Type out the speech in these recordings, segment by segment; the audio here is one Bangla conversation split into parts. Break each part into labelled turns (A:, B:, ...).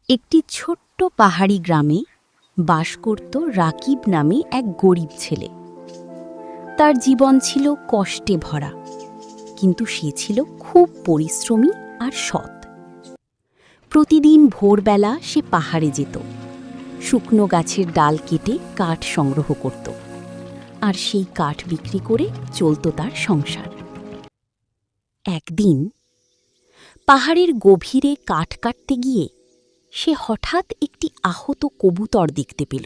A: একটি ছোট্ট পাহাড়ি গ্রামে বাস করত রাকিব নামে এক গরিব ছেলে। তার জীবন ছিল কষ্টে ভরা, কিন্তু সে ছিল খুব পরিশ্রমী আর সৎ। প্রতিদিন ভোরবেলা সে পাহাড়ে যেত, শুকনো গাছের ডাল কেটে কাঠ সংগ্রহ করত, আর সেই কাঠ বিক্রি করে চলত তার সংসার। একদিন পাহাড়ের গভীরে কাঠ কাটতে গিয়ে সে হঠাৎ একটি আহত কবুতর দেখতে পেল।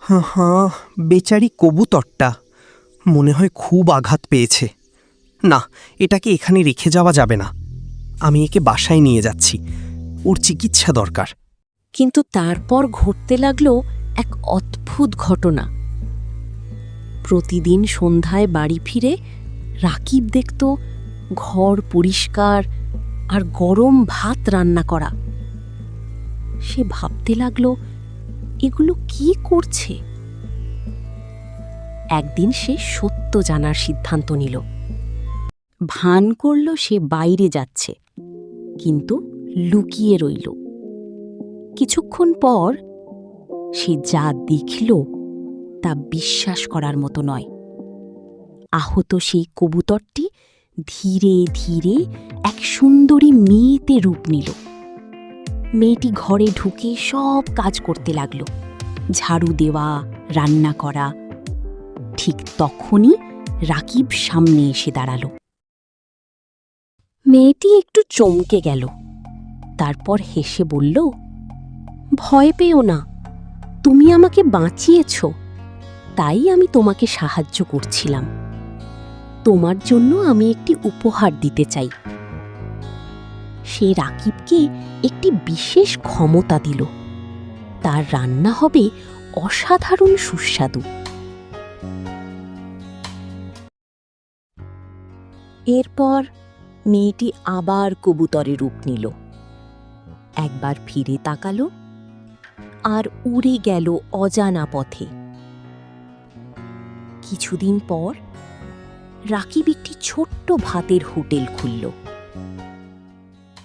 B: হ্যাঁ, বেচারি কবুতরটা মনে হয় খুব আঘাত পেয়েছে। না, এটাকে এখানে রেখে যাওয়া যাবে না। আমি একে বাসায় নিয়ে যাচ্ছি, ওর চিকিৎসা দরকার।
A: কিন্তু তারপর ঘটতে লাগল এক অদ্ভুত ঘটনা। প্রতিদিন সন্ধ্যায় বাড়ি ফিরে রাকিব দেখত ঘর পরিষ্কার আর গরম ভাত রান্না করা। সে ভাবতে লাগল, এগুলো কি করছে? একদিন সে সত্য জানার সিদ্ধান্ত নিল। ভান করল সে বাইরে যাচ্ছে, কিন্তু লুকিয়ে রইল। কিছুক্ষণ পর সে যা দেখল তা বিশ্বাস করার মতো নয়। আহত সেই কবুতরটি ধীরে ধীরে এক সুন্দরী মেয়েতে রূপ নিল। মেয়েটি ঘরে ঢুকে সব কাজ করতে লাগল, ঝাড়ু দেওয়া, রান্না করা। ঠিক তখনই রাকিব সামনে এসে দাঁড়াল। মেয়েটি একটু চমকে গেল, তারপর হেসে বলল, ভয় পেও না, তুমি আমাকে বাঁচিয়েছ, তাই আমি তোমাকে সাহায্য করছিলাম। তোমার জন্য আমি একটি উপহার দিতে চাই। সে রাকিবকে একটি বিশেষ ক্ষমতা দিল, তার রান্না হবে অসাধারণ সুস্বাদু। এরপর মেয়েটি আবার কবুতরে রূপ নিল, একবার ফিরে তাকালো আর উড়ে গেল অজানা পথে। কিছুদিন পর রাকিব একটি ছোট্ট ভাতের হোটেল খুলল।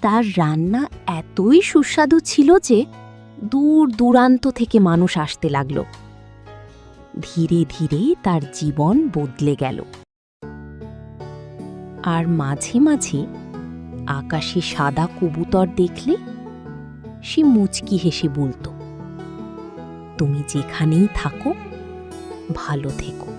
A: তার রান্না এতই সুস্বাদু ছিল যে দূর দূরান্ত থেকে মানুষ আসতে লাগল। ধীরে ধীরে তার জীবন বদলে গেল। আর মাঝে মাঝে আকাশে সাদা কবুতর দেখলে সে মুচকি হেসে বলতো, তুমি যেখানেই থাকো ভালো থেকো।